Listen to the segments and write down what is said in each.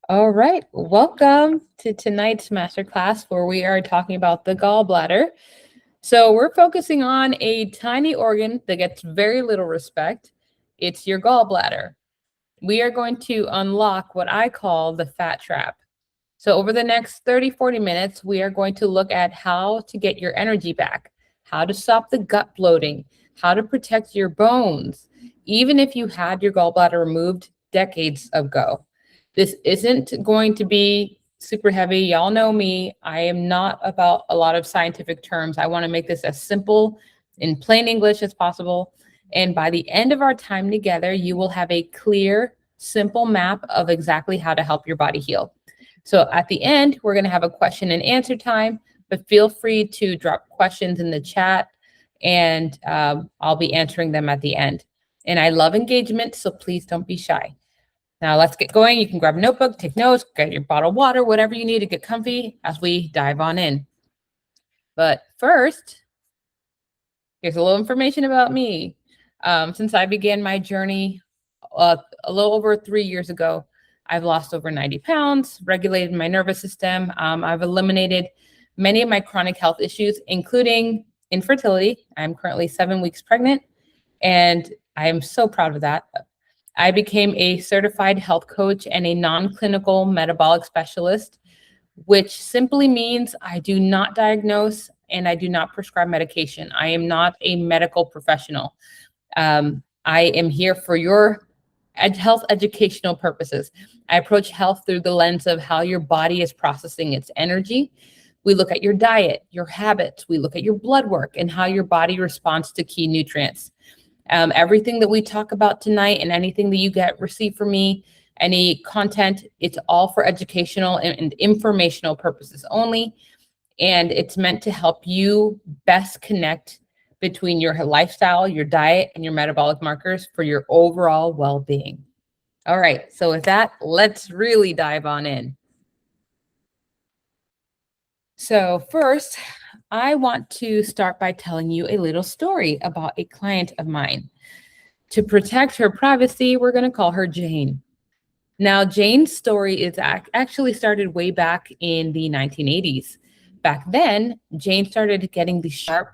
All right, welcome to tonight's masterclass where we are talking about the gallbladder. So, we're focusing on a tiny organ that gets very little respect. It's your gallbladder. We are going to unlock what I call the fat trap. So, over the next 30, 40 minutes, we are going to look at how to get your energy back, how to stop the gut bloating, how to protect your bones, even if you had your gallbladder removed decades ago. This isn't going to be super heavy. Y'all know me. I am not about a lot of scientific terms. I want to make this as simple in plain English as possible. And by the end of our time together, you will have a clear, simple map of exactly how to help your body heal. So at the end, we're going to have a question and answer time, but feel free to drop questions in the chat and I'll be answering them at the end. And I love engagement, so please don't be shy. Now let's get going. You can grab a notebook, take notes, get your bottle of water, whatever you need to get comfy as we dive on in. But first, here's a little information about me. Since I began my journey a little over 3 years ago, I've lost over 90 pounds, regulated my nervous system. I've eliminated many of my chronic health issues, including infertility. I'm currently 7 weeks pregnant, and I am so proud of that. I became a certified health coach and a non-clinical metabolic specialist, which simply means I do not diagnose and I do not prescribe medication. I am not a medical professional. I am here for your health educational purposes. I approach health through the lens of how your body is processing its energy. We look at your diet, your habits, we look at your blood work and how your body responds to key nutrients. Everything that we talk about tonight and anything that you receive from me, any content, it's all for educational and informational purposes only. And it's meant to help you best connect between your lifestyle, your diet, and your metabolic markers for your overall well-being. All right, so with that, let's really dive on in. So first, I want to start by telling you a little story about a client of mine. To protect her privacy, we're going to call her Jane. Now, Jane's story is actually started way back in the 1980s. Back then, Jane started getting the sharp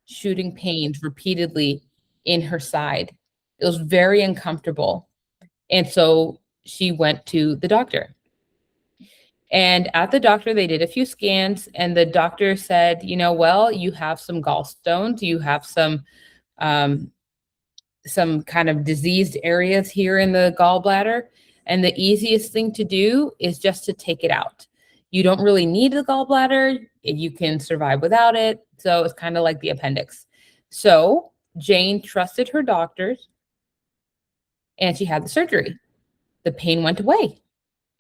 shooting pains repeatedly in her side. It was very uncomfortable. And so she went to the doctor. And at the doctor, they did a few scans, and the doctor said, well, you have some gallstones, you have some kind of diseased areas here in the gallbladder. And the easiest thing to do is just to take it out. You don't really need the gallbladder. You can survive without it. So it's kind of like the appendix. So Jane trusted her doctors and she had the surgery. The pain went away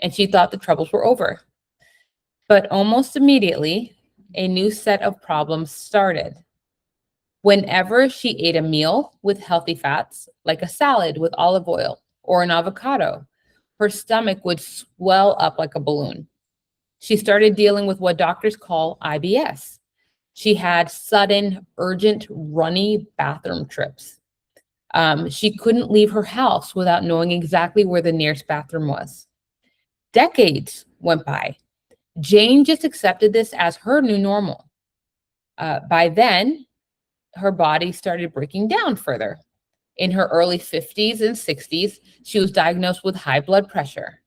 and she thought the troubles were over. But almost immediately, a new set of problems started. Whenever she ate a meal with healthy fats, like a salad with olive oil or an avocado, her stomach would swell up like a balloon. She started dealing with what doctors call IBS. She had sudden, urgent, runny bathroom trips. She couldn't leave her house without knowing exactly where the nearest bathroom was. Decades went by. Jane just accepted this as her new normal. By then, her body started breaking down further. In her early 50s and 60s, she was diagnosed with high blood pressure.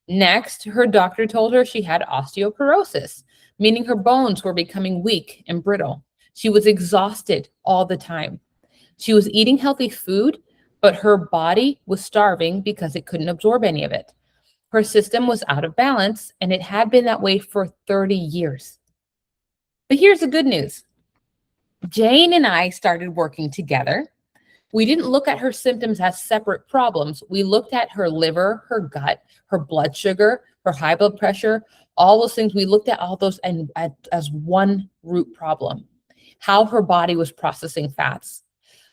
Next, her doctor told her she had osteoporosis, meaning her bones were becoming weak and brittle. She was exhausted all the time. She was eating healthy food, but her body was starving because it couldn't absorb any of it. Her system was out of balance, and it had been that way for 30 years. But here's the good news. Jane and I started working together. We didn't look at her symptoms as separate problems. We looked at her liver, her gut, her blood sugar, her high blood pressure, all those things. We looked at all those as one root problem, how her body was processing fats.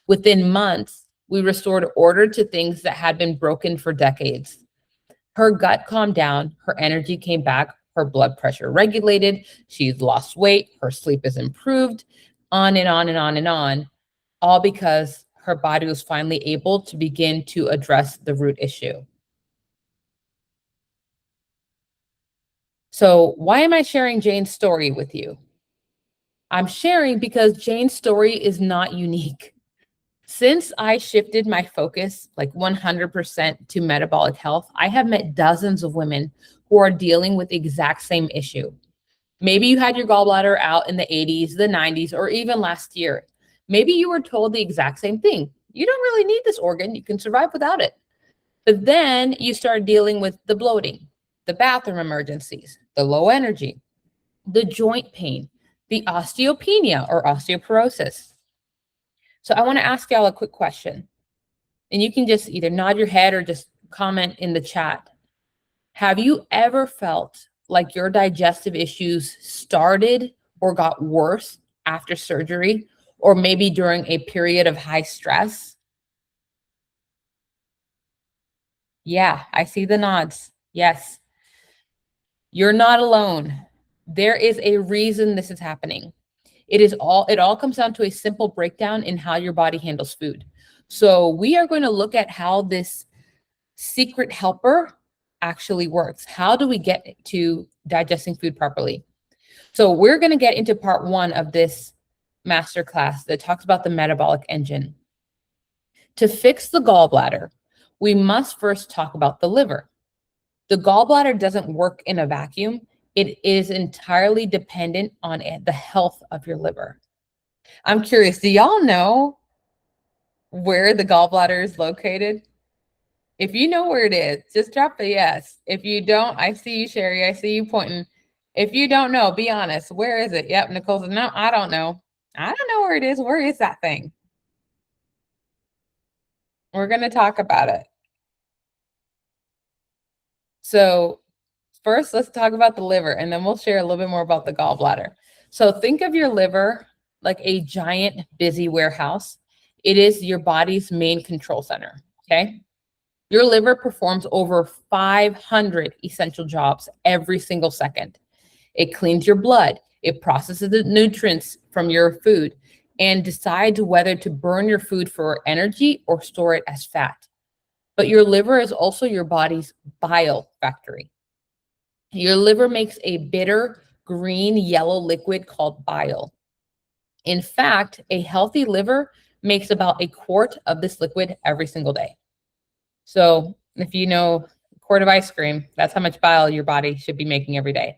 Within months, we restored order to things that had been broken for decades. Her gut calmed down, her energy came back, her blood pressure regulated, she's lost weight, her sleep is improved, on and on and on and on, all because her body was finally able to begin to address the root issue. So why am I sharing Jane's story with you? I'm sharing because Jane's story is not unique. Since I shifted my focus like 100% to metabolic health, I have met dozens of women who are dealing with the exact same issue. Maybe you had your gallbladder out in the 80s, the 90s, or even last year. Maybe you were told the exact same thing. You don't really need this organ. You can survive without it. But then you start dealing with the bloating, the bathroom emergencies, the low energy, the joint pain, the osteopenia or osteoporosis. So I want to ask y'all a quick question. And you can just either nod your head or just comment in the chat. Have you ever felt like your digestive issues started or got worse after surgery, or maybe during a period of high stress? Yeah, I see the nods. Yes, you're not alone. There is a reason this is happening. It all comes down to a simple breakdown in how your body handles food. So we are going to look at how this secret helper actually works. How do we get to digesting food properly? So we're going to get into part 1 of this masterclass that talks about the metabolic engine. To fix the gallbladder, we must first talk about the liver. The gallbladder doesn't work in a vacuum. It is entirely dependent on the health of your liver. I'm curious, do y'all know where the gallbladder is located? If you know where it is, just drop a yes. If you don't, I see you, Sherry. I see you pointing. If you don't know, be honest. Where is it? Yep, Nicole says, no, I don't know. I don't know where it is. Where is that thing? We're going to talk about it. So first, let's talk about the liver, and then we'll share a little bit more about the gallbladder. So think of your liver like a giant, busy warehouse. It is your body's main control center, okay? Your liver performs over 500 essential jobs every single second. It cleans your blood. It processes the nutrients from your food and decides whether to burn your food for energy or store it as fat. But your liver is also your body's bile factory. Your liver makes a bitter green yellow liquid called bile. In fact, a healthy liver makes about a quart of this liquid every single day. So if you know a quart of ice cream, that's how much bile your body should be making every day.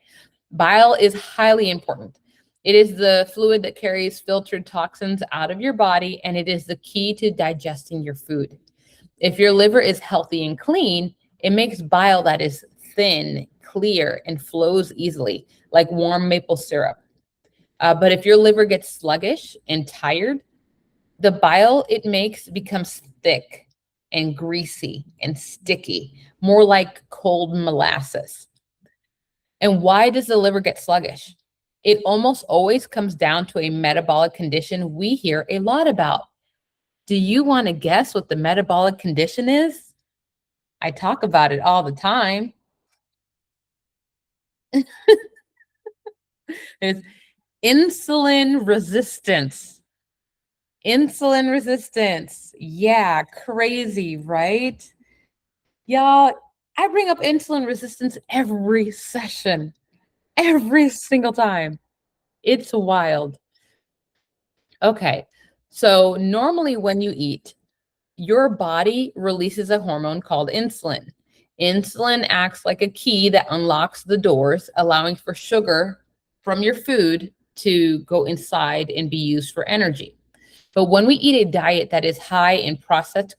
Bile is highly important. It is the fluid that carries filtered toxins out of your body, and it is the key to digesting your food. If your liver is healthy and clean, it makes bile that is thin, clear, and flows easily, like warm maple syrup. But if your liver gets sluggish and tired, the bile it makes becomes thick and greasy and sticky, more like cold molasses. And why does the liver get sluggish? It almost always comes down to a metabolic condition we hear a lot about. Do you want to guess what the metabolic condition is? I talk about it all the time. There's insulin resistance. Insulin resistance. Yeah, crazy, right? Y'all, I bring up insulin resistance every session, every single time. It's wild. Okay, so normally when you eat, your body releases a hormone called insulin. Insulin acts like a key that unlocks the doors, allowing for sugar from your food to go inside and be used for energy. But when we eat a diet that is high in processed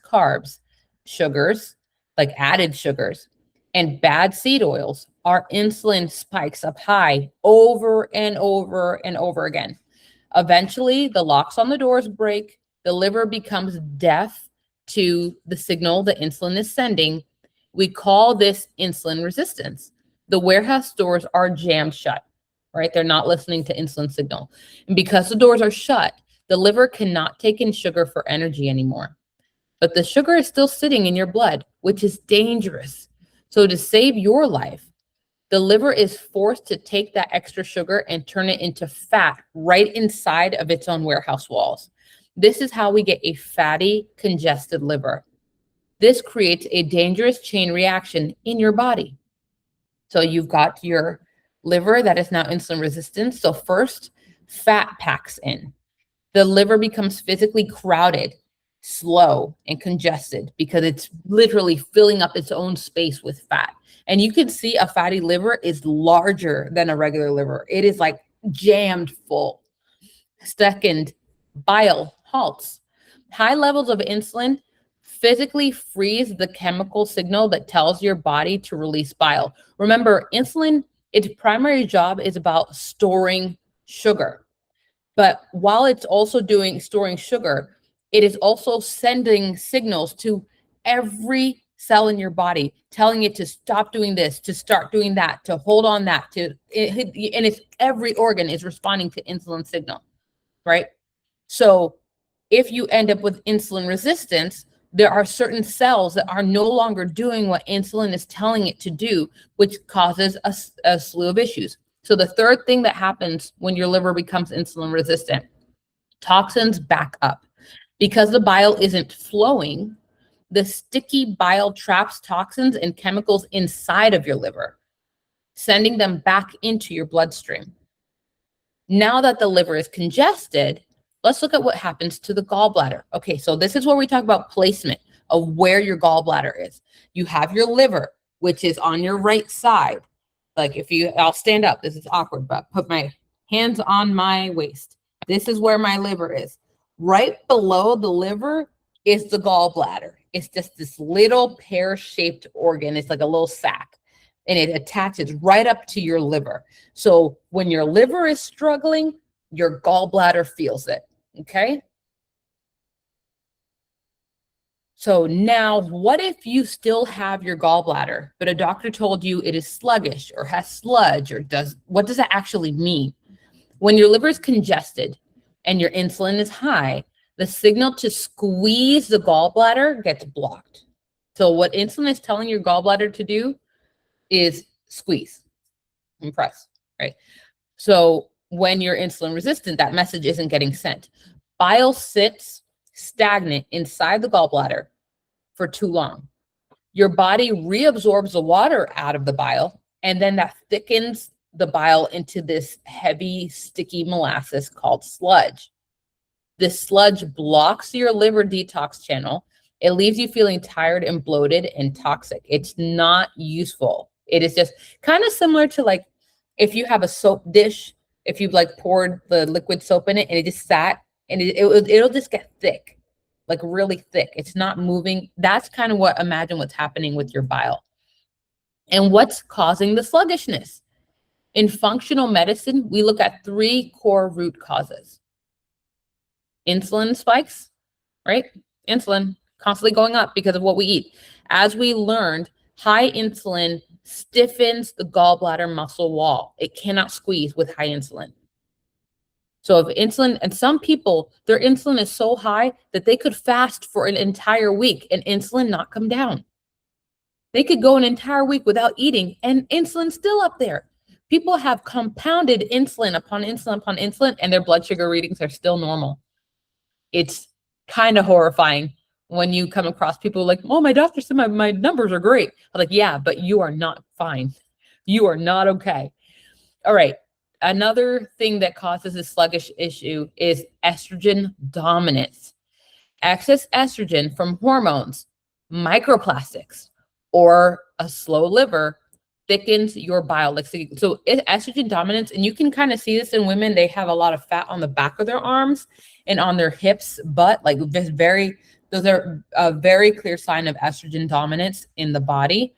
carbs, sugars, like added sugars, and bad seed oils, our insulin spikes up high over and over and over again. Eventually, the locks on the doors break, the liver becomes deaf to the signal the insulin is sending. We call this insulin resistance. The warehouse doors are jammed shut, right? They're not listening to insulin signal. And because the doors are shut, the liver cannot take in sugar for energy anymore. But the sugar is still sitting in your blood, which is dangerous. So to save your life, the liver is forced to take that extra sugar and turn it into fat right inside of its own warehouse walls. This is how we get a fatty, congested liver. This creates a dangerous chain reaction in your body. So you've got your liver that is now insulin resistant. So first, fat packs in. The liver becomes physically crowded, slow, and congested because it's literally filling up its own space with fat. And you can see a fatty liver is larger than a regular liver. It is like jammed full. Second, bile halts. High levels of insulin physically freeze the chemical signal that tells your body to release bile. Remember, insulin, its primary job is about storing sugar. But while it's also doing storing sugar, it is also sending signals to every cell in your body, telling it to stop doing this, to start doing that, to hold on that, and it's every organ is responding to insulin signal, right? So if you end up with insulin resistance, there are certain cells that are no longer doing what insulin is telling it to do, which causes a slew of issues. So the third thing that happens when your liver becomes insulin resistant, toxins back up. Because the bile isn't flowing, the sticky bile traps toxins and chemicals inside of your liver, sending them back into your bloodstream. Now that the liver is congested, let's look at what happens to the gallbladder. Okay, so this is where we talk about placement of where your gallbladder is. You have your liver, which is on your right side. Like I'll stand up. This is awkward, but put my hands on my waist. This is where my liver is. Right below the liver is the gallbladder. It's just this little pear-shaped organ. It's like a little sac, and it attaches right up to your liver. So when your liver is struggling, your gallbladder feels it, okay? So now, what if you still have your gallbladder, but a doctor told you it is sluggish or has sludge, or what does that actually mean? When your liver is congested and your insulin is high, the signal to squeeze the gallbladder gets blocked. So what insulin is telling your gallbladder to do is squeeze and press, right? So when you're insulin resistant, that message isn't getting sent. Bile sits stagnant inside the gallbladder for too long. Your body reabsorbs the water out of the bile, and then that thickens the bile into this heavy, sticky molasses called sludge. This sludge blocks your liver detox channel. It leaves you feeling tired and bloated and toxic. It's not useful. It is just kind of similar to like if you have a soap dish, if you like poured the liquid soap in it and it just sat and it'll just get thick, like really thick. It's not moving. That's kind of imagine what's happening with your bile. And what's causing the sluggishness? In functional medicine, we look at 3 core root causes. Insulin spikes, right? Insulin constantly going up because of what we eat. As we learned, high insulin stiffens the gallbladder muscle wall. It cannot squeeze with high insulin. So if insulin, and some people, their insulin is so high that they could fast for an entire week and insulin not come down. They could go an entire week without eating and insulin's still up there. People have compounded insulin upon insulin upon insulin and their blood sugar readings are still normal. It's kind of horrifying when you come across people like, oh, my doctor said my numbers are great. I'm like, yeah, but you are not fine. You are not okay. All right. Another thing that causes a sluggish issue is estrogen dominance. Excess estrogen from hormones, microplastics, or a slow liver thickens your bile. So estrogen dominance, and you can kind of see this in women. They have a lot of fat on the back of their arms and on their hips, butt. Like those are a very clear sign of estrogen dominance in the body.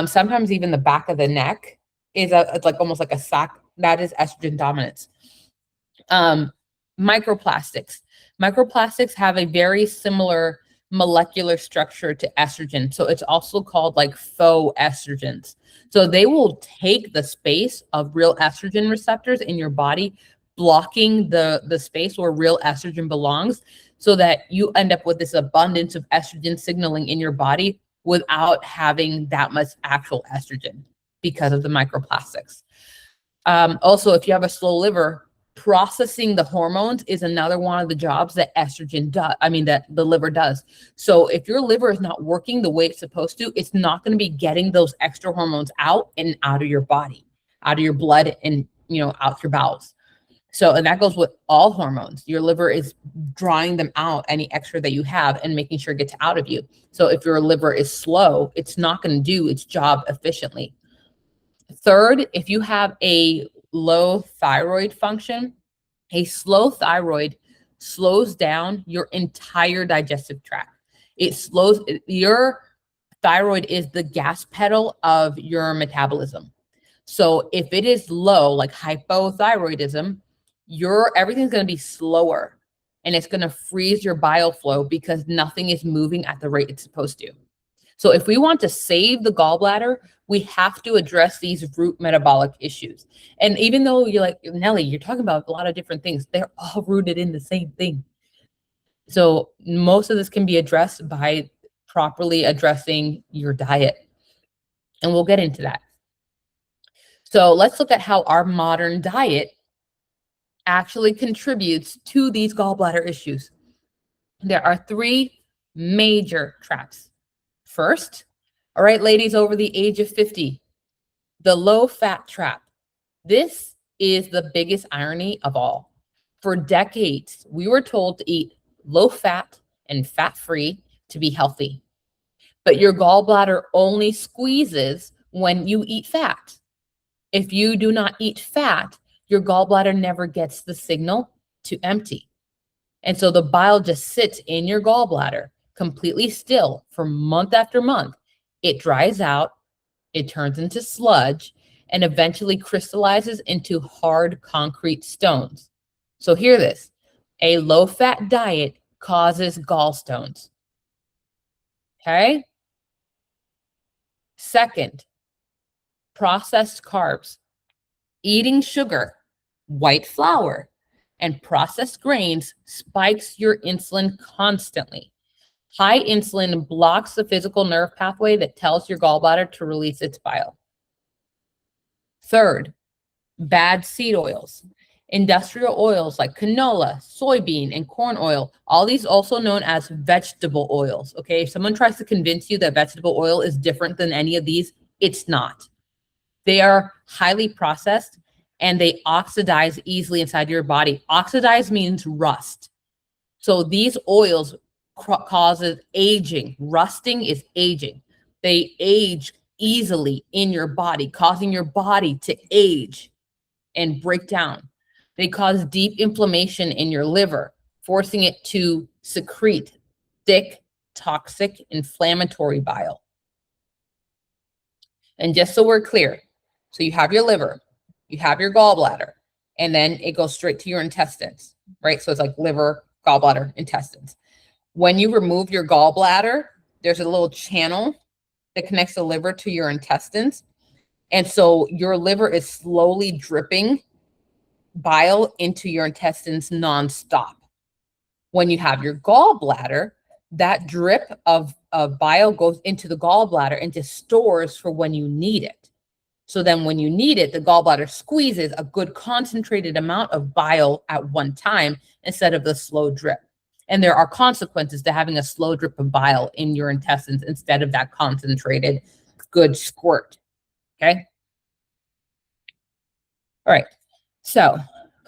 Sometimes even the back of the neck it's like almost like a sack. That is estrogen dominance. Microplastics. Microplastics have a very similar molecular structure to estrogen. So it's also called like faux estrogens. So they will take the space of real estrogen receptors in your body, blocking the space where real estrogen belongs, so that you end up with this abundance of estrogen signaling in your body without having that much actual estrogen because of the microplastics. Also, if you have a slow liver, processing the hormones is another one of the jobs that estrogen does. I mean, that the liver does. So if your liver is not working the way it's supposed to, it's not going to be getting those extra hormones out and out of your body, out of your blood, and out your bowels. So, and that goes with all hormones. Your liver is drawing them out, any extra that you have, and making sure it gets out of you. So if your liver is slow, it's not going to do its job efficiently. Third, if you have a low thyroid function, a slow thyroid slows down your entire digestive tract. It slows, your thyroid is the gas pedal of your metabolism. So if it is low, like hypothyroidism, everything's going to be slower, and it's going to freeze your bile flow because nothing is moving at the rate it's supposed to. So if we want to save the gallbladder, we have to address these root metabolic issues. And even though you're like, Nelly, you're talking about a lot of different things, they're all rooted in the same thing. So most of this can be addressed by properly addressing your diet. And we'll get into that. So let's look at how our modern diet actually contributes to these gallbladder issues. There are 3 major traps. First, all right, ladies over the age of 50, the low fat trap. This is the biggest irony of all. For decades, we were told to eat low fat and fat free to be healthy. But your gallbladder only squeezes when you eat fat. If you do not eat fat, your gallbladder never gets the signal to empty. And so the bile just sits in your gallbladder completely still for month after month. It dries out, it turns into sludge, and eventually crystallizes into hard concrete stones. So hear this, a low-fat diet causes gallstones. Okay? Second, processed carbs. Eating sugar, white flour, and processed grains spikes your insulin constantly. High insulin blocks the physical nerve pathway that tells your gallbladder to release its bile. Third, bad seed oils. Industrial oils like canola, soybean, and corn oil, all these also known as vegetable oils. Okay, if someone tries to convince you that vegetable oil is different than any of these, it's not. They are highly processed and they oxidize easily inside your body. Oxidize means rust. So these oils causes aging. Rusting is aging. They age easily in your body, causing your body to age and break down. They cause deep inflammation in your liver, forcing it to secrete thick, toxic, inflammatory bile. And just so we're clear, so you have your liver, you have your gallbladder, and then it goes straight to your intestines, right? So it's like liver, gallbladder, intestines. When you remove your gallbladder, there's a little channel that connects the liver to your intestines. And so your liver is slowly dripping bile into your intestines nonstop. When you have your gallbladder, that drip of bile goes into the gallbladder and just stores for when you need it. So then when you need it, the gallbladder squeezes a good concentrated amount of bile at one time instead of the slow drip. And there are consequences to having a slow drip of bile in your intestines instead of that concentrated good squirt. Okay. All right. So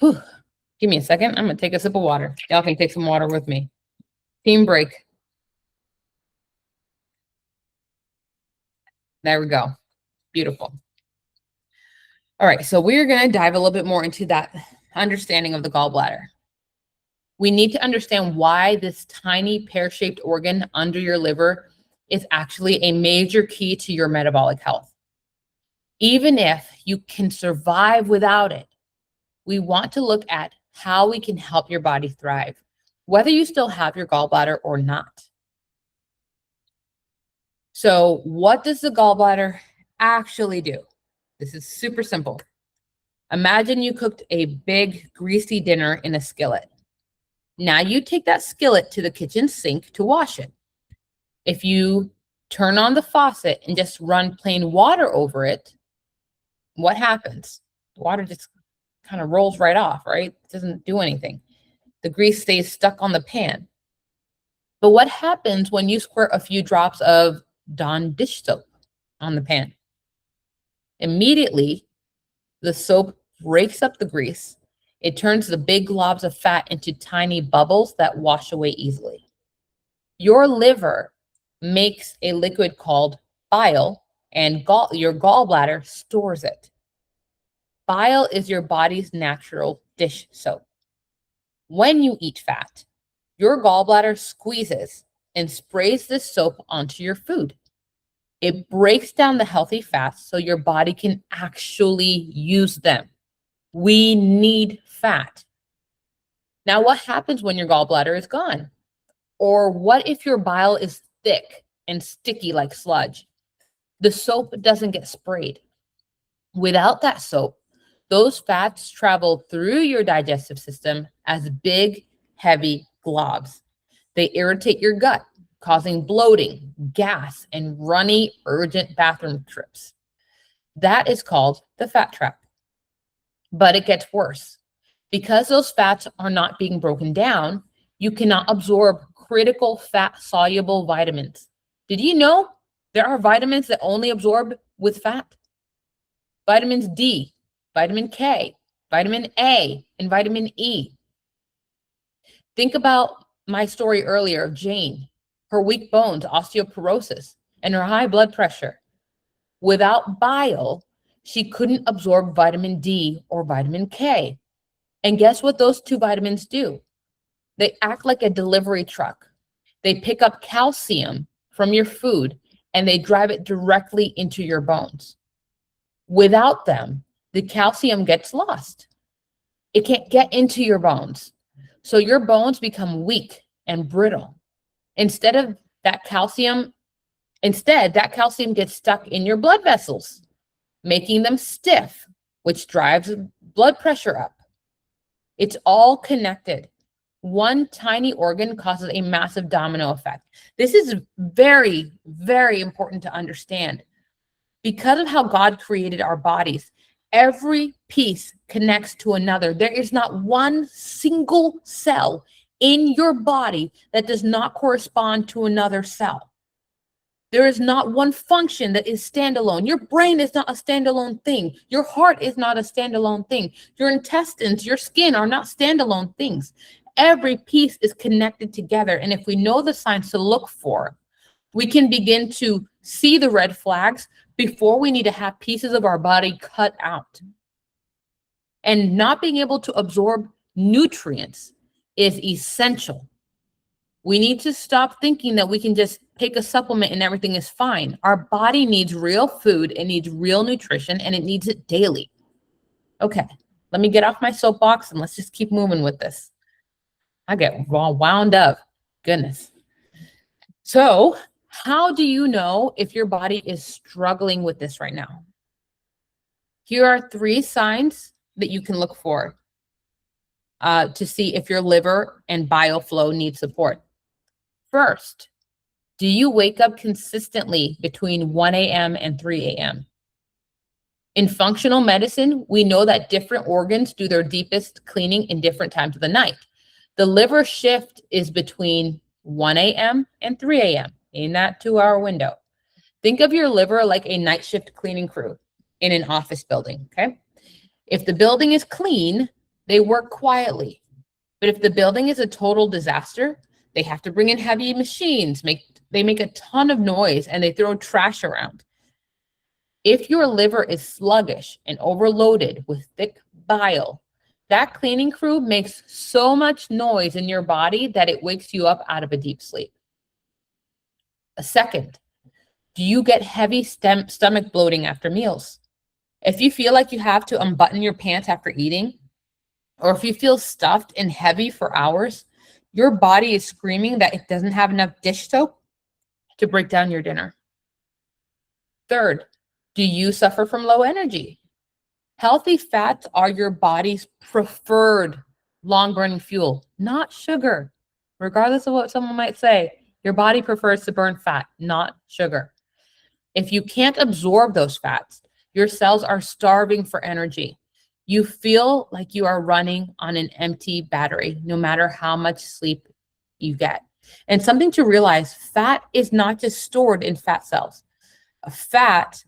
give me a second. I'm going to take a sip of water. Y'all can take some water with me. Team break. There we go. Beautiful. All right. So we're going to dive a little bit more into that understanding of the gallbladder. We need to understand why this tiny pear-shaped organ under your liver is actually a major key to your metabolic health. Even if you can survive without it, we want to look at how we can help your body thrive, whether you still have your gallbladder or not. So what does the gallbladder actually do? This is super simple. Imagine you cooked a big greasy dinner in a skillet. Now you take that skillet to the kitchen sink to wash it. If you turn on the faucet and just run plain water over it, what happens? The water just kind of rolls right off, right? It doesn't do anything. The grease stays stuck on the pan. But what happens when you squirt a few drops of Dawn dish soap on the pan? Immediately, the soap breaks up the grease. It turns the big globs of fat into tiny bubbles that wash away easily. Your liver makes a liquid called bile, and your gallbladder stores it. Bile is your body's natural dish soap. When you eat fat, your gallbladder squeezes and sprays this soap onto your food. It breaks down the healthy fats so your body can actually use them. We need fat. Now, what happens when your gallbladder is gone? Or what if your bile is thick and sticky like sludge? The soap doesn't get sprayed. Without that soap, those fats travel through your digestive system as big, heavy globs. They irritate your gut, causing bloating, gas, and runny, urgent bathroom trips. That is called the fat trap. But it gets worse. Because those fats are not being broken down, you cannot absorb critical fat-soluble vitamins. Did you know there are vitamins that only absorb with fat? Vitamins D, vitamin K, vitamin A, and vitamin E. Think about my story earlier of Jane, her weak bones, osteoporosis, and her high blood pressure. Without bile, she couldn't absorb vitamin D or vitamin K. And guess what those two vitamins do? They act like a delivery truck. They pick up calcium from your food and they drive it directly into your bones. Without them, the calcium gets lost. It can't get into your bones. So your bones become weak and brittle. Instead, that calcium gets stuck in your blood vessels, making them stiff, which drives blood pressure up. It's all connected. One tiny organ causes a massive domino effect. This is very, very important to understand. Because of how God created our bodies, every piece connects to another. There is not one single cell in your body that does not correspond to another cell. There is not one function that is standalone. Your brain is not a standalone thing. Your heart is not a standalone thing. Your intestines, your skin are not standalone things. Every piece is connected together. And if we know the signs to look for, we can begin to see the red flags before we need to have pieces of our body cut out. And not being able to absorb nutrients is essential. We need to stop thinking that we can just take a supplement and everything is fine. Our body needs real food, it needs real nutrition, and it needs it daily. Okay, let me get off my soapbox and let's just keep moving with this. I get all wound up. Goodness. So, how do you know if your body is struggling with this right now? Here are 3 signs that you can look for to see if your liver and bile flow need support. First, do you wake up consistently between 1 a.m. and 3 a.m.? In functional medicine, we know that different organs do their deepest cleaning in different times of the night. The liver shift is between 1 a.m. and 3 a.m. in that 2-hour window. Think of your liver like a night shift cleaning crew in an office building, okay? If the building is clean, they work quietly. But if the building is a total disaster, they have to bring in heavy machines, they make a ton of noise, and they throw trash around. If your liver is sluggish and overloaded with thick bile, that cleaning crew makes so much noise in your body that it wakes you up out of a deep sleep. Second, do you get heavy stomach bloating after meals? If you feel like you have to unbutton your pants after eating, or if you feel stuffed and heavy for hours, your body is screaming that it doesn't have enough dish soap to break down your dinner. Third, do you suffer from low energy? Healthy fats are your body's preferred long-burning fuel, not sugar. Regardless of what someone might say, your body prefers to burn fat, not sugar. If you can't absorb those fats, your cells are starving for energy. You feel like you are running on an empty battery, no matter how much sleep you get. And something to realize, fat is not just stored in fat cells.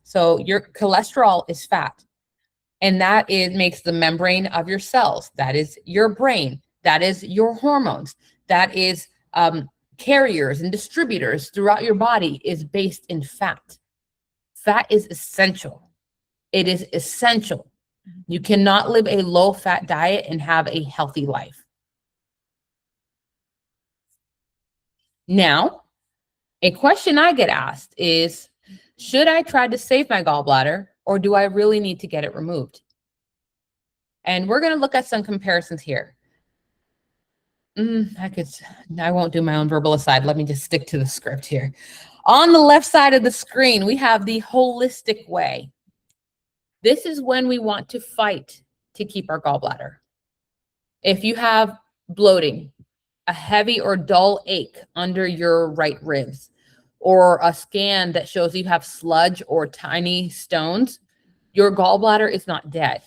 So your cholesterol is fat, and that makes the membrane of your cells. That is your brain. That is your hormones. That is carriers and distributors throughout your body is based in fat. Fat is essential. It is essential. You cannot live a low-fat diet and have a healthy life. Now, a question I get asked is, should I try to save my gallbladder, or do I really need to get it removed? And we're going to look at some comparisons here. I won't do my own verbal aside. Let me just stick to the script here. On the left side of the screen, we have the holistic way. This is when we want to fight to keep our gallbladder. If you have bloating, a heavy or dull ache under your right ribs, or a scan that shows you have sludge or tiny stones, your gallbladder is not dead.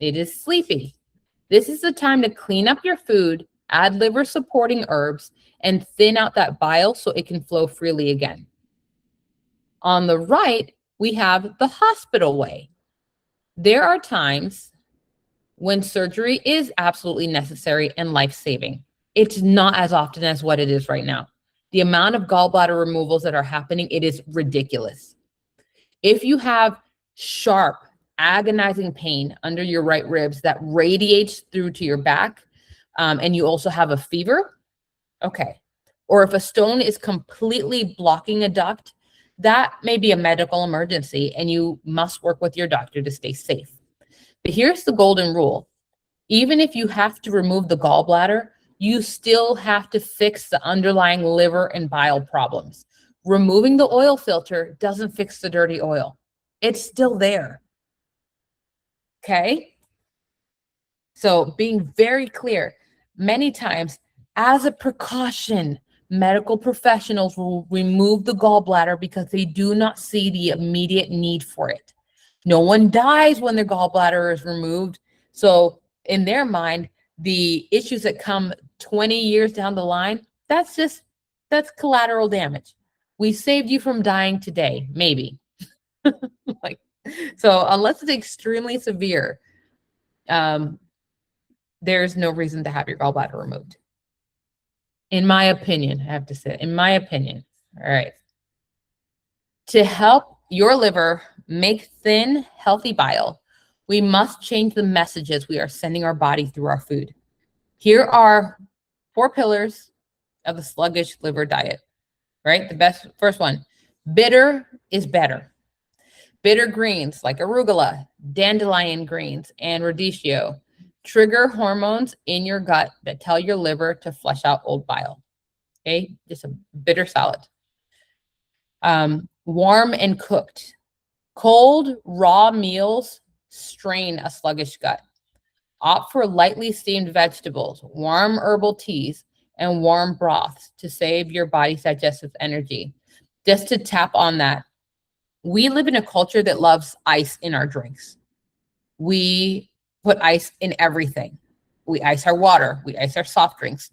It is sleepy. This is the time to clean up your food, add liver supporting herbs, and thin out that bile so it can flow freely again. On the right, we have the hospital way. There are times when surgery is absolutely necessary and life-saving. It's not as often as what it is right now. The amount of gallbladder removals that are happening, it is ridiculous. If you have sharp, agonizing pain under your right ribs that radiates through to your back, and you also have a fever, okay. Or if a stone is completely blocking a duct, that may be a medical emergency and you must work with your doctor to stay safe. But here's the golden rule. Even if you have to remove the gallbladder, you still have to fix the underlying liver and bile problems. Removing the oil filter doesn't fix the dirty oil. It's still there. Okay? So being very clear, many times as a precaution, medical professionals will remove the gallbladder because they do not see the immediate need for it. No one dies when their gallbladder is removed. So in their mind, the issues that come 20 years down the line, that's collateral damage. We saved you from dying today, maybe. So unless it's extremely severe, there's no reason to have your gallbladder removed. In my opinion, I have to say, in my opinion. All right. To help your liver make thin, healthy bile, we must change the messages we are sending our body through our food. Here are 4 pillars of the sluggish liver diet, right? First one, bitter is better. Bitter greens like arugula, dandelion greens, and radicchio trigger hormones in your gut that tell your liver to flush out old bile. Okay, just a bitter salad. Warm and cooked. Cold, raw meals strain a sluggish gut. Opt for lightly steamed vegetables, warm herbal teas, and warm broths to save your body's digestive energy. Just to tap on that, we live in a culture that loves ice in our drinks. We put ice in everything. We ice our water. We ice our soft drinks.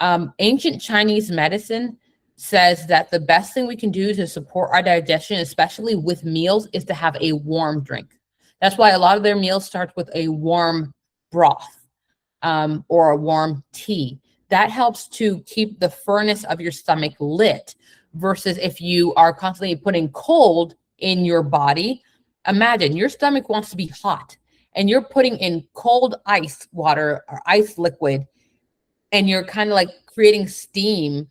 Ancient Chinese medicine says that the best thing we can do to support our digestion, especially with meals, is to have a warm drink. That's why a lot of their meals start with a warm broth or a warm tea. That helps to keep the furnace of your stomach lit versus if you are constantly putting cold in your body. Imagine your stomach wants to be hot and you're putting in cold ice water or ice liquid, and you're kind of like creating steam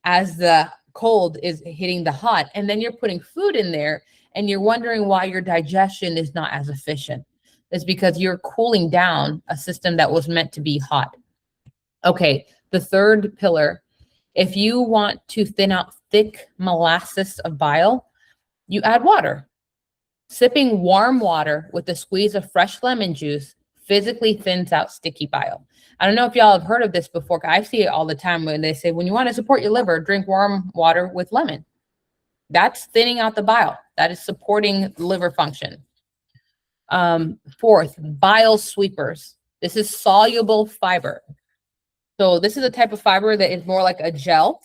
as the cold is hitting the hot. And then you're putting food in there and you're wondering why your digestion is not as efficient. It's because you're cooling down a system that was meant to be hot. Okay, the third pillar, if you want to thin out thick molasses of bile, you add water. Sipping warm water with a squeeze of fresh lemon juice physically thins out sticky bile. I don't know if y'all have heard of this before. I see it all the time when they say, when you want to support your liver, drink warm water with lemon. That's thinning out the bile. That is supporting liver function. Fourth, bile sweepers. This is soluble fiber. So this is a type of fiber that is more like a gel.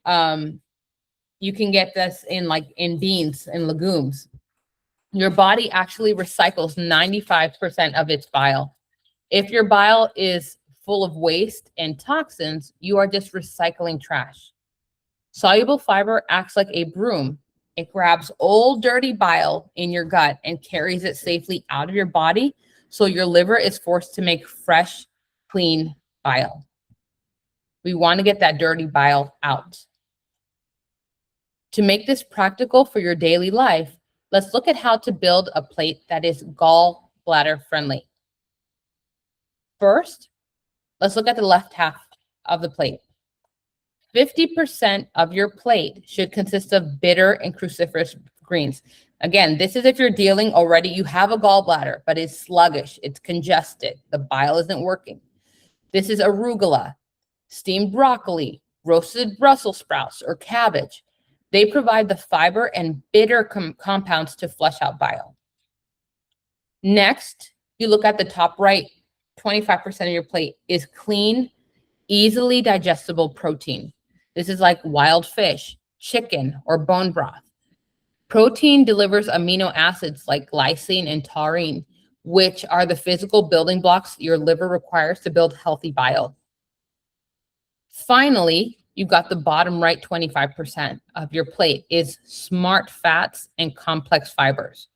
You can get this in beans and legumes. Your body actually recycles 95% of its bile. If your bile is full of waste and toxins, you are just recycling trash. Soluble fiber acts like a broom. It grabs old dirty bile in your gut and carries it safely out of your body, so your liver is forced to make fresh, clean bile. We want to get that dirty bile out. To make this practical for your daily life, let's look at how to build a plate that is gallbladder friendly. First, let's look at the left half of the plate. 50% of your plate should consist of bitter and cruciferous greens. Again, this is if you're dealing already, you have a gallbladder, but it's sluggish, it's congested, the bile isn't working. This is arugula, steamed broccoli, roasted Brussels sprouts, or cabbage. They provide the fiber and bitter compounds to flush out bile. Next, you look at the top right, 25% of your plate is clean, easily digestible protein. This is like wild fish, chicken, or bone broth. Protein delivers amino acids like glycine and taurine, which are the physical building blocks your liver requires to build healthy bile. Finally, you've got the bottom right 25% of your plate is smart fats and complex fibers,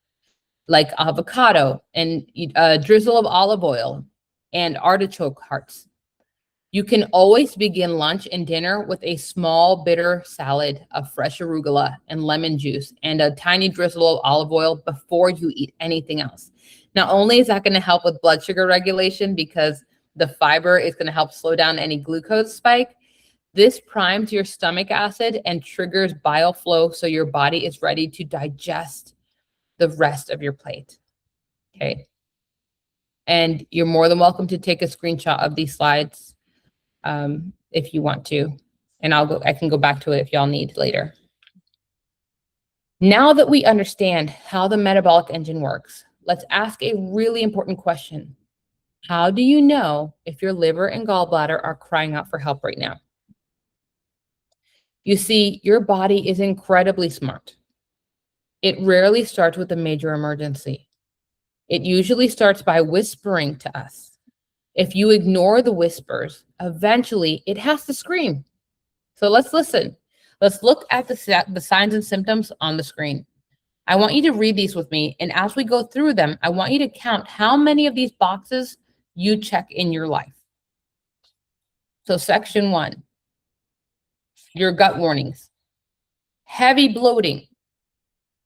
like avocado and a drizzle of olive oil and artichoke hearts. You can always begin lunch and dinner with a small bitter salad of fresh arugula and lemon juice and a tiny drizzle of olive oil before you eat anything else. Not only is that going to help with blood sugar regulation because the fiber is going to help slow down any glucose spike, this primes your stomach acid and triggers bile flow so your body is ready to digest the rest of your plate. Okay. And you're more than welcome to take a screenshot of these slides if you want to, and I can go back to it if y'all need later. Now that we understand how the metabolic engine works, let's ask a really important question. How do you know if your liver and gallbladder are crying out for help right now? You see, your body is incredibly smart. It rarely starts with a major emergency. It usually starts by whispering to us. If you ignore the whispers, eventually it has to scream. So let's listen. Let's look at the signs and symptoms on the screen. I want you to read these with me. And as we go through them, I want you to count how many of these boxes you check in your life. So section 1, your gut warnings. Heavy bloating.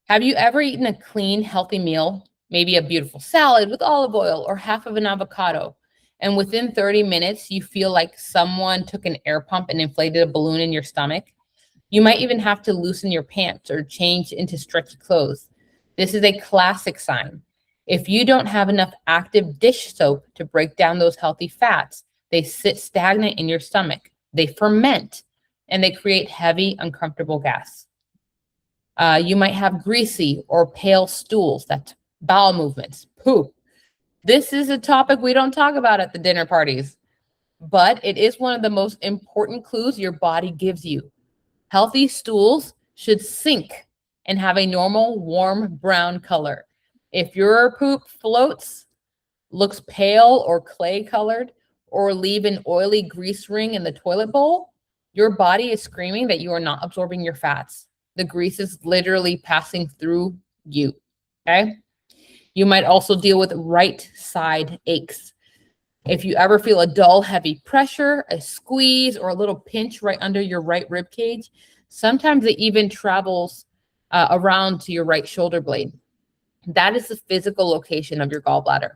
Have you ever eaten a clean, healthy meal? Maybe a beautiful salad with olive oil or half of an avocado. And within 30 minutes, you feel like someone took an air pump and inflated a balloon in your stomach. You might even have to loosen your pants or change into stretchy clothes. This is a classic sign. If you don't have enough active dish soap to break down those healthy fats, they sit stagnant in your stomach. They ferment, and they create heavy, uncomfortable gas. You might have greasy or pale stools, that's bowel movements, poop. This is a topic we don't talk about at the dinner parties, but it is one of the most important clues your body gives you. Healthy stools should sink and have a normal, warm brown color. If your poop floats, looks pale or clay colored, or leave an oily grease ring in the toilet bowl, your body is screaming that you are not absorbing your fats. The grease is literally passing through you, okay? You might also deal with right side aches. If you ever feel a dull, heavy pressure, a squeeze, or a little pinch right under your right rib cage, sometimes it even travels around to your right shoulder blade. That is the physical location of your gallbladder.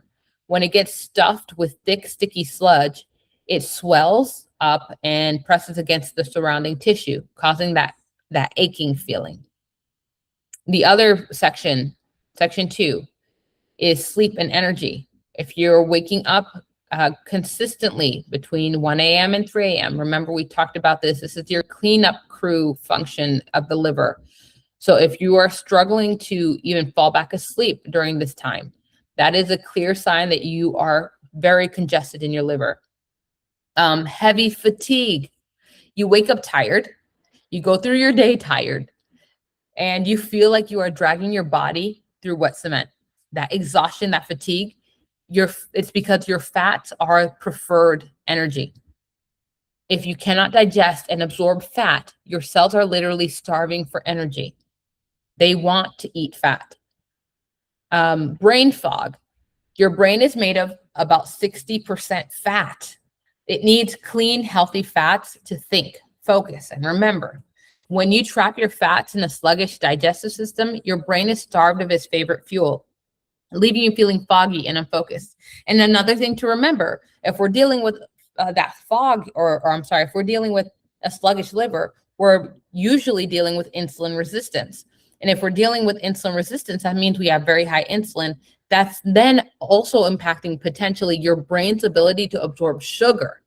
When it gets stuffed with thick, sticky sludge, it swells up and presses against the surrounding tissue, causing that aching feeling. The other section 2, is sleep and energy. If you're waking up consistently between 1 a.m. and 3 a.m., remember we talked about this. This is your cleanup crew function of the liver. So if you are struggling to even fall back asleep during this time, That is a clear sign that you are very congested in your liver. Heavy fatigue. You wake up tired. You go through your day tired, and you feel like you are dragging your body through wet cement. That exhaustion, that fatigue, it's because your fats are preferred energy. If you cannot digest and absorb fat, your cells are literally starving for energy. They want to eat fat. Brain fog. Your brain is made of about 60% fat. It needs clean, healthy fats to think, focus, and remember. When you trap your fats in a sluggish digestive system, your brain is starved of its favorite fuel, leaving you feeling foggy and unfocused. And another thing to remember, if we're dealing with that fog, or I'm sorry, if we're dealing with a sluggish liver, we're usually dealing with insulin resistance. And if we're dealing with insulin resistance, that means we have very high insulin. That's then also impacting potentially your brain's ability to absorb sugar.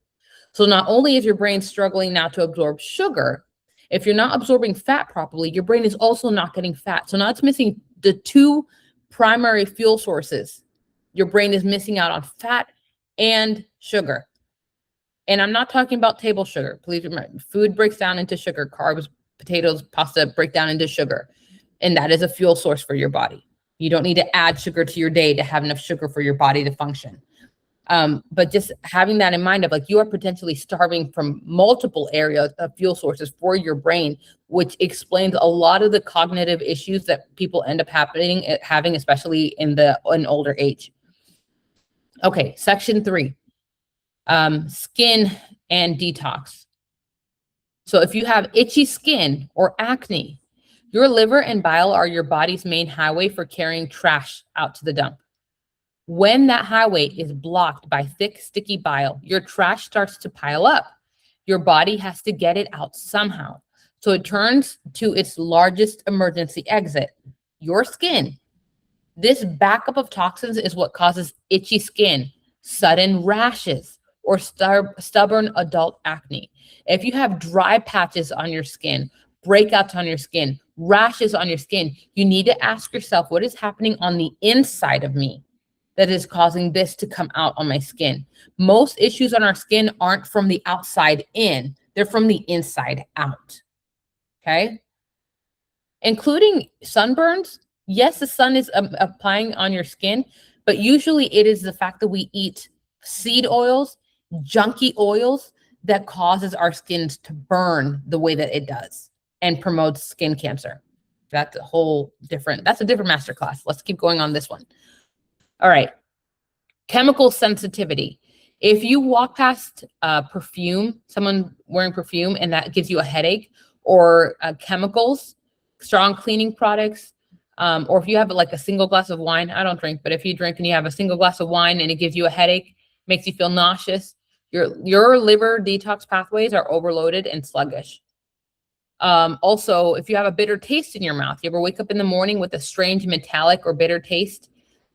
So not only is your brain struggling now to absorb sugar, if you're not absorbing fat properly, your brain is also not getting fat. So now it's missing the two primary fuel sources. Your brain is missing out on fat and sugar. And I'm not talking about table sugar. Please remember, food breaks down into sugar. Carbs, potatoes, pasta break down into sugar. And that is a fuel source for your body. You don't need to add sugar to your day to have enough sugar for your body to function. But just having that in mind of like, you are potentially starving from multiple areas of fuel sources for your brain, which explains a lot of the cognitive issues that people end up having, especially in older age. Okay, section 3, skin and detox. So if you have itchy skin or acne, your liver and bile are your body's main highway for carrying trash out to the dump. When that highway is blocked by thick, sticky bile, your trash starts to pile up. Your body has to get it out somehow. So it turns to its largest emergency exit, your skin. This backup of toxins is what causes itchy skin, sudden rashes, or stubborn adult acne. If you have dry patches on your skin, breakouts on your skin, rashes on your skin, you need to ask yourself, what is happening on the inside of me that is causing this to come out on my skin? Most issues on our skin aren't from the outside in, they're from the inside out. Okay? Including sunburns. Yes, the sun is applying on your skin, but usually it is the fact that we eat seed oils, junky oils, that causes our skins to burn the way that it does and promotes skin cancer. That's a different masterclass. Let's keep going on this one. All right. Chemical sensitivity. If you walk past perfume, someone wearing perfume, and that gives you a headache, or chemicals, strong cleaning products, or if you have like a single glass of wine, I don't drink, but if you drink and you have a single glass of wine and it gives you a headache, makes you feel nauseous, your liver detox pathways are overloaded and sluggish. Also, if you have a bitter taste in your mouth, you ever wake up in the morning with a strange metallic or bitter taste,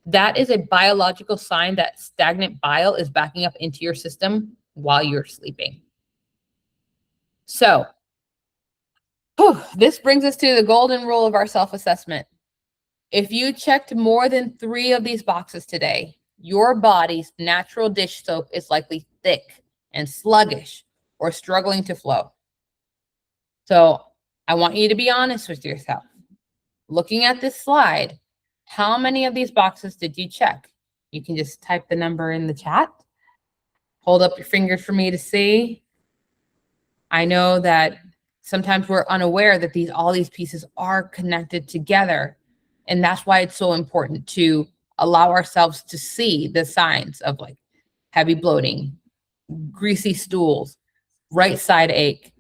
that is a biological sign that stagnant bile is backing up into your system while you're sleeping. So, this brings us to the golden rule of our self-assessment. If you checked more than 3 of these boxes today, your body's natural dish soap is likely thick and sluggish or struggling to flow. So I want you to be honest with yourself. Looking at this slide, how many of these boxes did you check? You can just type the number in the chat. Hold up your fingers for me to see. I know that sometimes we're unaware that all these pieces are connected together. And that's why it's so important to allow ourselves to see the signs of like heavy bloating, greasy stools, right side ache,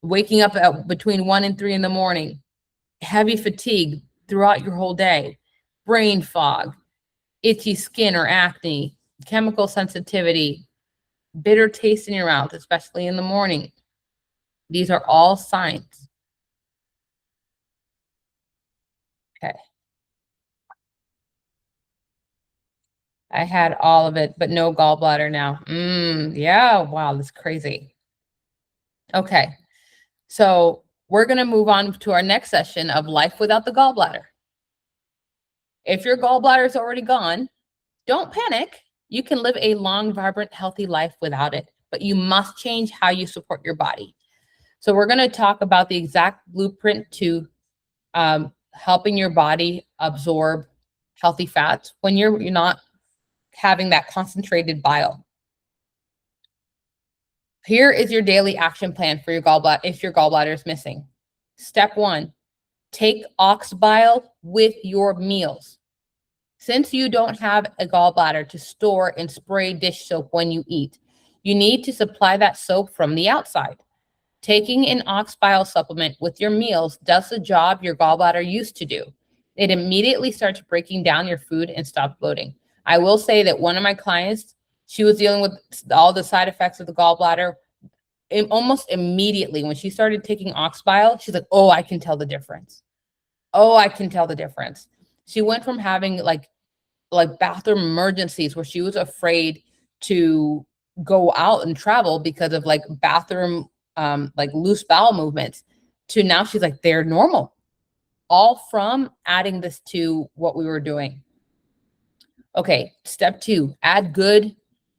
waking up between 1 and 3 in the morning, heavy fatigue throughout your whole day, brain fog, itchy skin or acne, chemical sensitivity, bitter taste in your mouth, especially in the morning. These are all signs. Okay. I had all of it, but no gallbladder now. Yeah, wow, that's crazy. Okay, so we're going to move on to our next session of life without the gallbladder. If your gallbladder is already gone, Don't panic. You can live a long, vibrant, healthy life without it, but you must change how you support your body. So we're going to talk about the exact blueprint to helping your body absorb healthy fats when you're not having that concentrated bile. Here is your daily action plan for your gallbladder if your gallbladder is missing. Step 1, take ox bile with your meals. Since you don't have a gallbladder to store and spray dish soap when you eat, you need to supply that soap from the outside. Taking an ox bile supplement with your meals does the job your gallbladder used to do. It immediately starts breaking down your food and stops bloating. I will say that one of my clients, she was dealing with all the side effects of the gallbladder. Almost immediately when she started taking ox bile, she's like, oh, I can tell the difference. Oh, I can tell the difference. She went from having like bathroom emergencies where she was afraid to go out and travel because of like bathroom, like loose bowel movements, to now she's like, they're normal. All from adding this to what we were doing. Okay, step 2, add good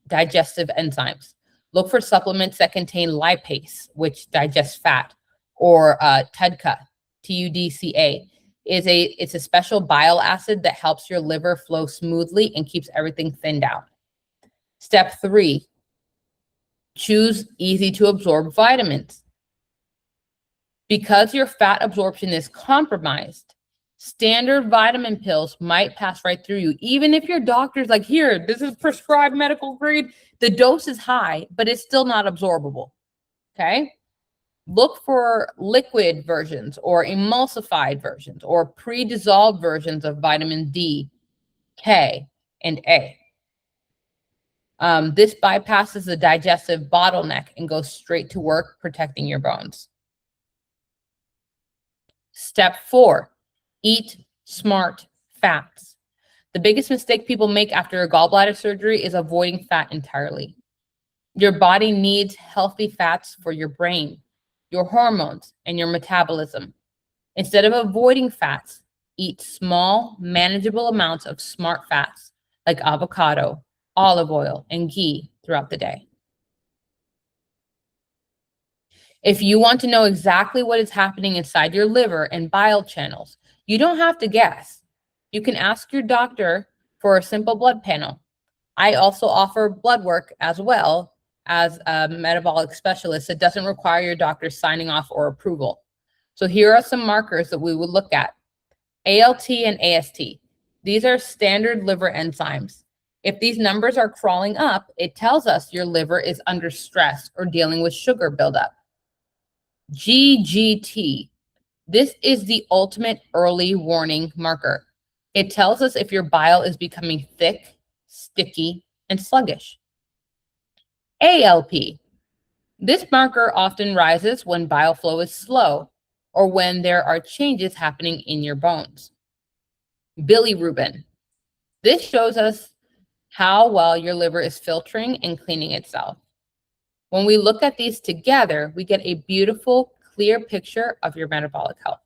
digestive enzymes. Look for supplements that contain lipase, which digests fat, or TUDCA, TUDCA. It's a special bile acid that helps your liver flow smoothly and keeps everything thinned out. Step 3, choose easy to absorb vitamins. Because your fat absorption is compromised, standard vitamin pills might pass right through you. Even if your doctor's like, here, this is prescribed medical grade, the dose is high, but it's still not absorbable, okay? Look for liquid versions or emulsified versions or pre-dissolved versions of vitamin D, K, and A. This bypasses the digestive bottleneck and goes straight to work protecting your bones. Step 4, eat smart fats. The biggest mistake people make after a gallbladder surgery is avoiding fat entirely. Your body needs healthy fats for your brain, your hormones, and your metabolism. Instead of avoiding fats, eat small, manageable amounts of smart fats like avocado, olive oil, and ghee throughout the day. If you want to know exactly what is happening inside your liver and bile channels, you don't have to guess. You can ask your doctor for a simple blood panel. I also offer blood work as well as a metabolic specialist. It doesn't require your doctor signing off or approval. So here are some markers that we would look at. ALT and AST. These are standard liver enzymes. If these numbers are crawling up, it tells us your liver is under stress or dealing with sugar buildup. GGT. This is the ultimate early warning marker. It tells us if your bile is becoming thick, sticky, and sluggish. ALP. This marker often rises when bile flow is slow or when there are changes happening in your bones. Bilirubin. This shows us how well your liver is filtering and cleaning itself. When we look at these together, we get a beautiful, clear picture of your metabolic health.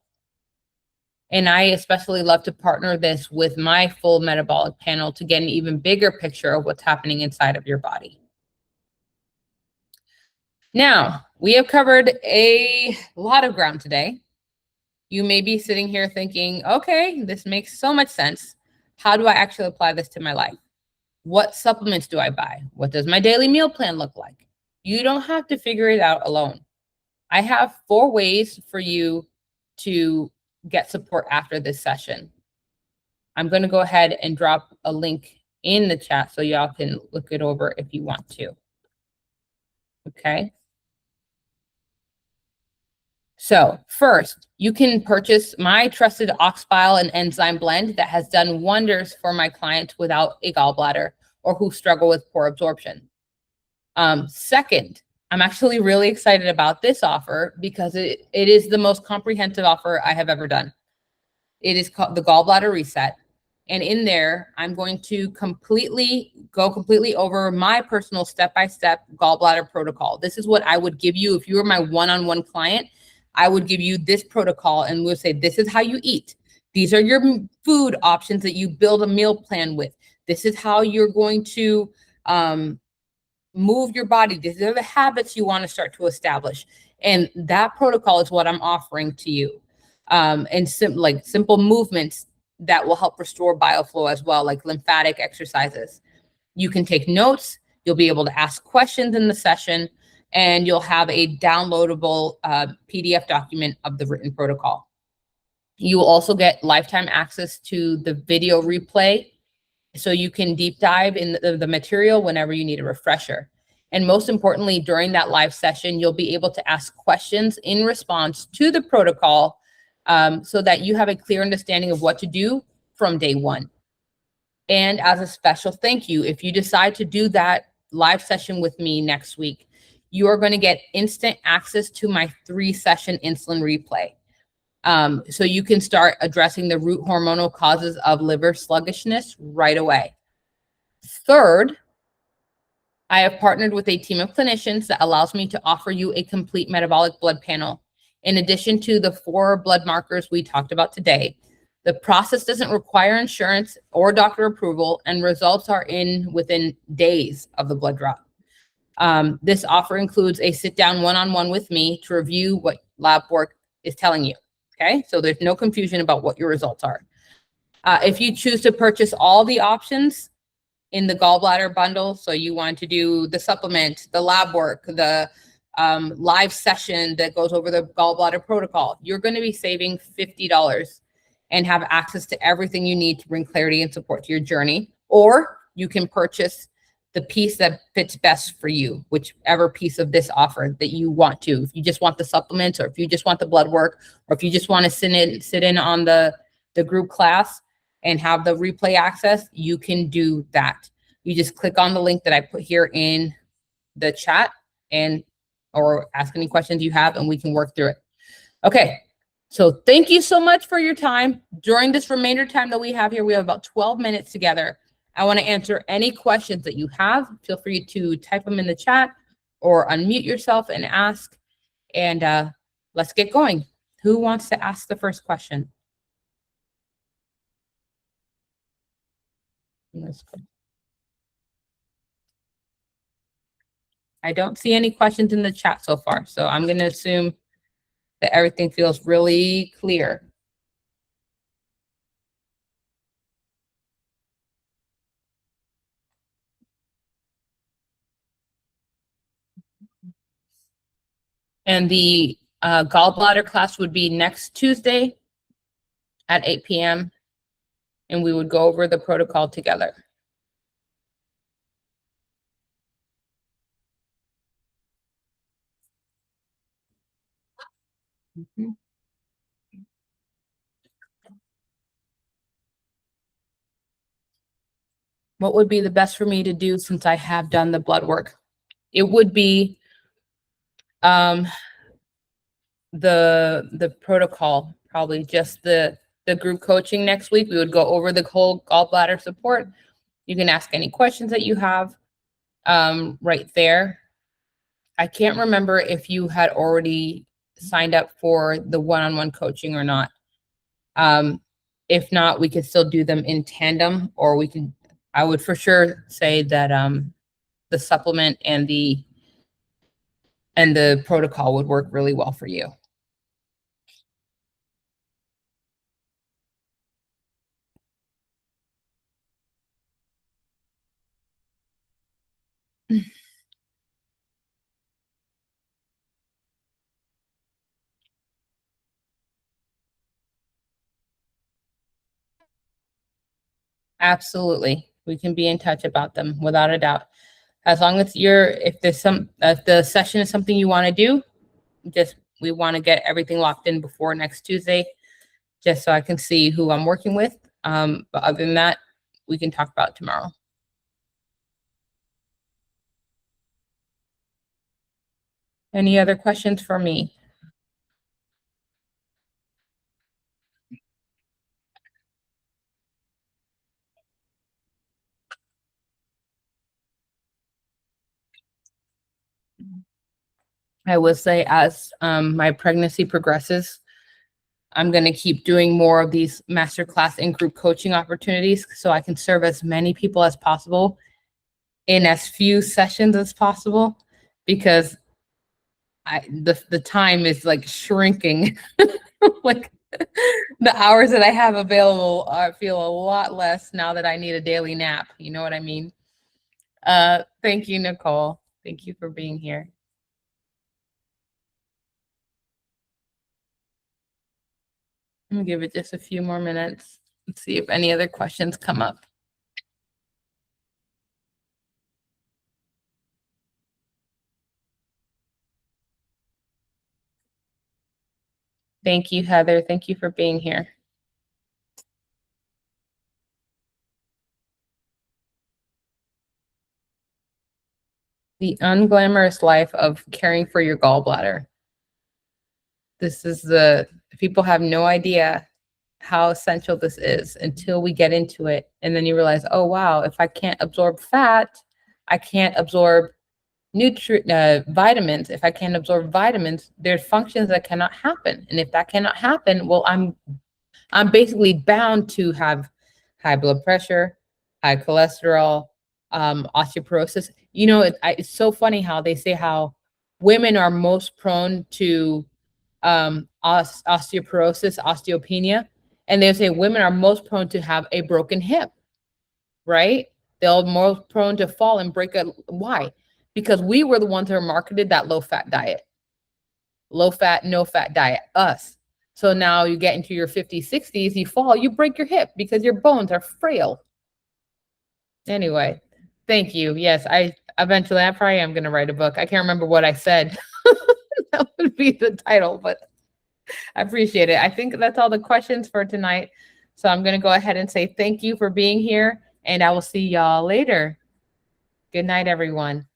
And I especially love to partner this with my full metabolic panel to get an even bigger picture of what's happening inside of your body. Now, we have covered a lot of ground today. You may be sitting here thinking, okay, this makes so much sense. How do I actually apply this to my life? What supplements do I buy? What does my daily meal plan look like? You don't have to figure it out alone. I have 4 ways for you to get support after this session. I'm going to go ahead and drop a link in the chat so y'all can look it over if you want to. Okay. So first, you can purchase my trusted ox bile and enzyme blend that has done wonders for my clients without a gallbladder or who struggle with poor absorption. Second, I'm actually really excited about this offer because it is the most comprehensive offer I have ever done. It is called the Gallbladder Reset. And in there, I'm going to go completely over my personal step-by-step gallbladder protocol. This is what I would give you if you were my one-on-one client. I would give you this protocol and we'll say, this is how you eat. These are your food options that you build a meal plan with. This is how you're going to move your body. These are the habits you want to start to establish. And that protocol is what I'm offering to you. And simple movements that will help restore bioflow as well, like lymphatic exercises. You can take notes. You'll be able to ask questions in the session, and you'll have a downloadable PDF document of the written protocol. You will also get lifetime access to the video replay, so you can deep dive in the material whenever you need a refresher. And most importantly, during that live session, you'll be able to ask questions in response to the protocol, so that you have a clear understanding of what to do from day one. And as a special thank you, if you decide to do that live session with me next week, you are going to get instant access to my 3-session insulin replay. So you can start addressing the root hormonal causes of liver sluggishness right away. Third, I have partnered with a team of clinicians that allows me to offer you a complete metabolic blood panel. In addition to the 4 blood markers we talked about today, the process doesn't require insurance or doctor approval, and results are in within days of the blood draw. This offer includes a sit-down one-on-one with me to review what lab work is telling you. Okay, so there's no confusion about what your results are. If you choose to purchase all the options in the gallbladder bundle, so you want to do the supplement, the lab work, the live session that goes over the gallbladder protocol, you're going to be saving $50 and have access to everything you need to bring clarity and support to your journey. Or you can purchase the piece that fits best for you, whichever piece of this offer that you want to. If you just want the supplements, or if you just want the blood work, or if you just want to sit in on the group class and have the replay access, you can do that. You just click on the link that I put here in the chat, and or ask any questions you have, and we can work through it. Okay. So thank you so much for your time. During this remainder time that we have here, we have about 12 minutes together. I want to answer any questions that you have. Feel free to type them in the chat or unmute yourself and ask. And let's get going. Who wants to ask the first question? I don't see any questions in the chat so far, so I'm going to assume that everything feels really clear. And the gallbladder class would be next Tuesday at 8 p.m. and we would go over the protocol together. Mm-hmm. What would be the best for me to do since I have done the blood work? It would be the protocol, probably just the group coaching next week. We would go over the whole gallbladder support. You can ask any questions that you have right there. I can't remember if you had already signed up for the one-on-one coaching or not. If not, we could still do them in tandem, or we can, I would for sure say that the supplement and the protocol would work really well for you. Absolutely. We can be in touch about them without a doubt. As long as if the session is something you want to do, we want to get everything locked in before next Tuesday, just so I can see who I'm working with. But other than that, we can talk about it tomorrow. Any other questions for me? I will say, as my pregnancy progresses, I'm going to keep doing more of these masterclass and group coaching opportunities so I can serve as many people as possible in as few sessions as possible, because the time is like shrinking. Like the hours that I have available feel a lot less now that I need a daily nap. You know what I mean? Thank you, Nicole. Thank you for being here. I'm gonna give it just a few more minutes and see if any other questions come up. Thank you, Heather. Thank you for being here. The unglamorous life of caring for your gallbladder. This is people have no idea how essential this is until we get into it. And then you realize, oh, wow, if I can't absorb fat, I can't absorb vitamins. If I can't absorb vitamins, there's functions that cannot happen. And if that cannot happen, well, I'm basically bound to have high blood pressure, high cholesterol, osteoporosis. You know, it's so funny how they say how women are most prone to osteoporosis, osteopenia, and they say women are most prone to have a broken hip, right? They're more prone to fall and break why? Because we were the ones that are marketed that low fat diet, low fat, no fat diet, us. So now you get into your 50s, 60s, you fall, you break your hip because your bones are frail. Anyway, thank you. Yes, I probably am going to write a book. I can't remember what I said. That would be the title, but I appreciate it. I think that's all the questions for tonight. So I'm going to go ahead and say thank you for being here, and I will see y'all later. Good night, everyone.